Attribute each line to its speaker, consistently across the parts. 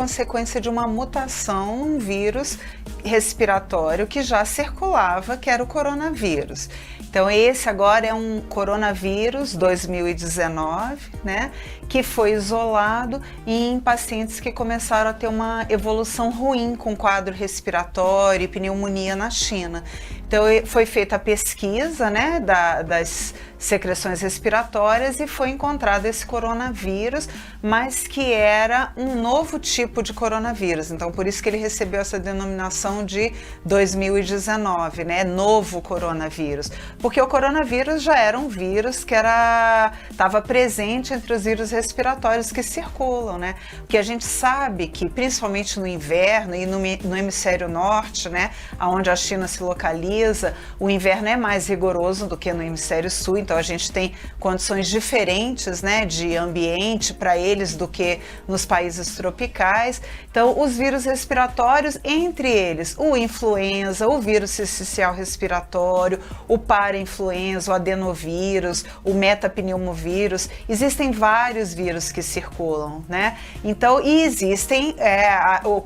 Speaker 1: consequência de uma mutação, um vírus respiratório que já circulava, que era o coronavírus. Então esse agora é um coronavírus 2019, né, que foi isolado em pacientes que começaram a ter uma evolução ruim com quadro respiratório e pneumonia na China. Então foi feita a pesquisa, né, das secreções respiratórias e foi encontrado esse coronavírus, mas que era um novo tipo de coronavírus. Então por isso que ele recebeu essa denominação de 2019, né, novo coronavírus. Porque o coronavírus já era um vírus que estava presente entre os vírus respiratórios que circulam, né? Porque a gente sabe que, principalmente no inverno e no hemisfério norte, né, onde a China se localiza, o inverno é mais rigoroso do que no hemisfério sul, então a gente tem condições diferentes, né, de ambiente para eles do que nos países tropicais. Então, os vírus respiratórios, entre eles, o influenza, o vírus sincicial respiratório, o parainfluenza, o adenovírus, o metapneumovírus, existem vários vírus que circulam, né? Então, e existem,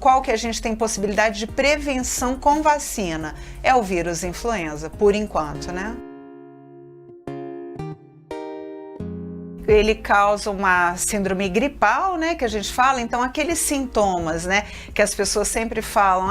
Speaker 1: qual que a gente tem possibilidade de prevenção com vacina? É o vírus influenza, por enquanto, né? Ele causa uma síndrome gripal, né, que a gente fala, então aqueles sintomas, né, que as pessoas sempre falam,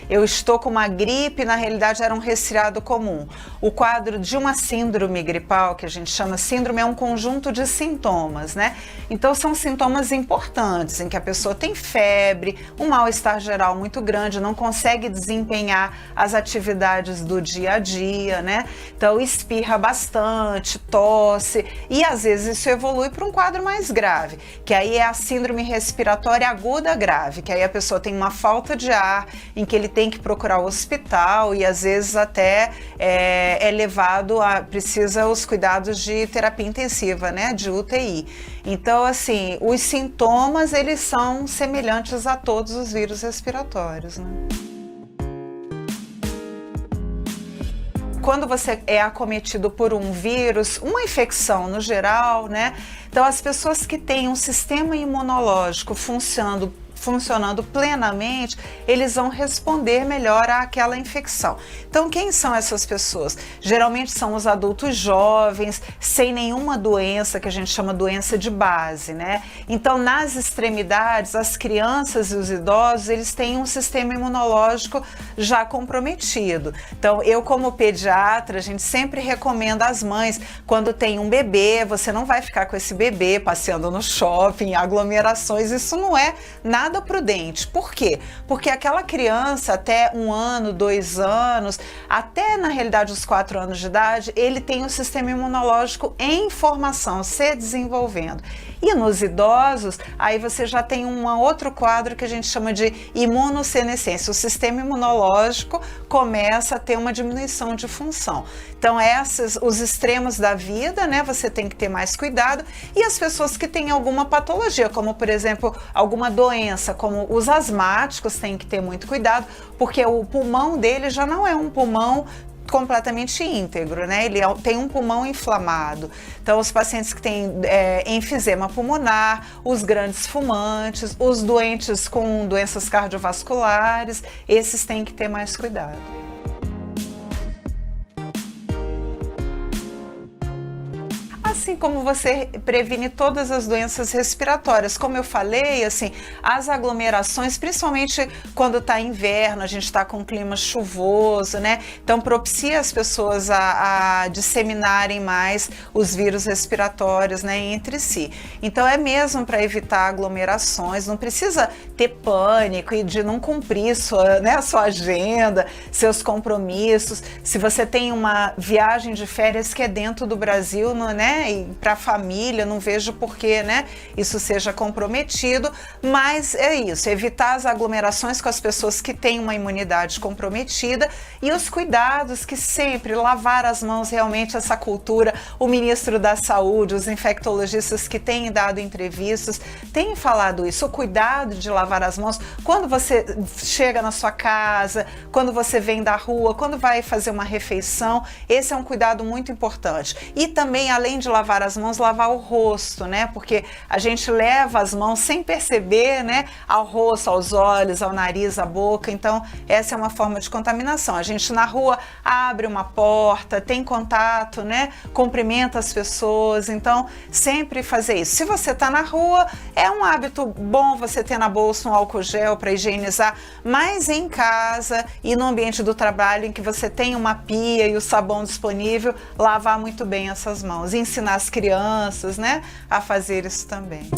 Speaker 1: eu estou com uma gripe, na realidade era um resfriado comum. O quadro de uma síndrome gripal, que a gente chama síndrome, é um conjunto de sintomas, né, então são sintomas importantes, em que a pessoa tem febre, um mal-estar geral muito grande, não consegue desempenhar as atividades do dia a dia, né, então espirra bastante, tosse, e às vezes isso evolui para um quadro mais grave, que aí é a síndrome respiratória aguda grave, que aí a pessoa tem uma falta de ar, em que ele tem que procurar o hospital e às vezes até é levado precisa os cuidados de terapia intensiva, né, de UTI. Então, assim, os sintomas, eles são semelhantes a todos os vírus respiratórios, né? Quando você é acometido por um vírus, uma infecção no geral, né? Então as pessoas que têm um sistema imunológico funcionando plenamente, eles vão responder melhor àquela infecção. Então, quem são essas pessoas? Geralmente são os adultos jovens, sem nenhuma doença, que a gente chama doença de base, né? Então, nas extremidades, as crianças e os idosos, eles têm um sistema imunológico já comprometido. Então, eu como pediatra, a gente sempre recomenda às mães, quando tem um bebê, você não vai ficar com esse bebê passeando no shopping, aglomerações, isso não é nada prudente. Por quê? Porque aquela criança até 1 ano, 2 anos, até na realidade os 4 anos de idade, ele tem o sistema imunológico em formação, se desenvolvendo. E nos idosos, aí você já tem um outro quadro que a gente chama de imunossenescência. O sistema imunológico começa a ter uma diminuição de função. Então, os extremos da vida, né, você tem que ter mais cuidado. E as pessoas que têm alguma patologia, como por exemplo, alguma doença, como os asmáticos, têm que ter muito cuidado, porque o pulmão dele já não é um pulmão completamente íntegro, né? Ele tem um pulmão inflamado. Então, os pacientes que têm enfisema pulmonar, os grandes fumantes, os doentes com doenças cardiovasculares, esses têm que ter mais cuidado. Assim como você previne todas as doenças respiratórias. Como eu falei, assim, as aglomerações, principalmente quando está inverno, a gente está com um clima chuvoso, né? Então propicia as pessoas a disseminarem mais os vírus respiratórios, né, entre si. Então é mesmo para evitar aglomerações, não precisa ter pânico e de não cumprir a sua agenda, seus compromissos. Se você tem uma viagem de férias que é dentro do Brasil, né, e para a família, não vejo por que, né, isso seja comprometido, mas é isso, evitar as aglomerações com as pessoas que têm uma imunidade comprometida e os cuidados que sempre, lavar as mãos, realmente essa cultura, o ministro da Saúde, os infectologistas que têm dado entrevistas, têm falado isso, o cuidado de lavar as mãos quando você chega na sua casa, quando você vem da rua, quando vai fazer uma refeição, esse é um cuidado muito importante. E também, além de lavar lavar as mãos, lavar o rosto, né? Porque a gente leva as mãos sem perceber, né? Ao rosto, aos olhos, ao nariz, à boca. Então, essa é uma forma de contaminação. A gente na rua abre uma porta, tem contato, né? Cumprimenta as pessoas. Então, sempre fazer isso. Se você está na rua, é um hábito bom você ter na bolsa um álcool gel para higienizar, mas em casa e no ambiente do trabalho em que você tem uma pia e o sabão disponível, lavar muito bem essas mãos e ensinar as crianças, né, a fazer isso também.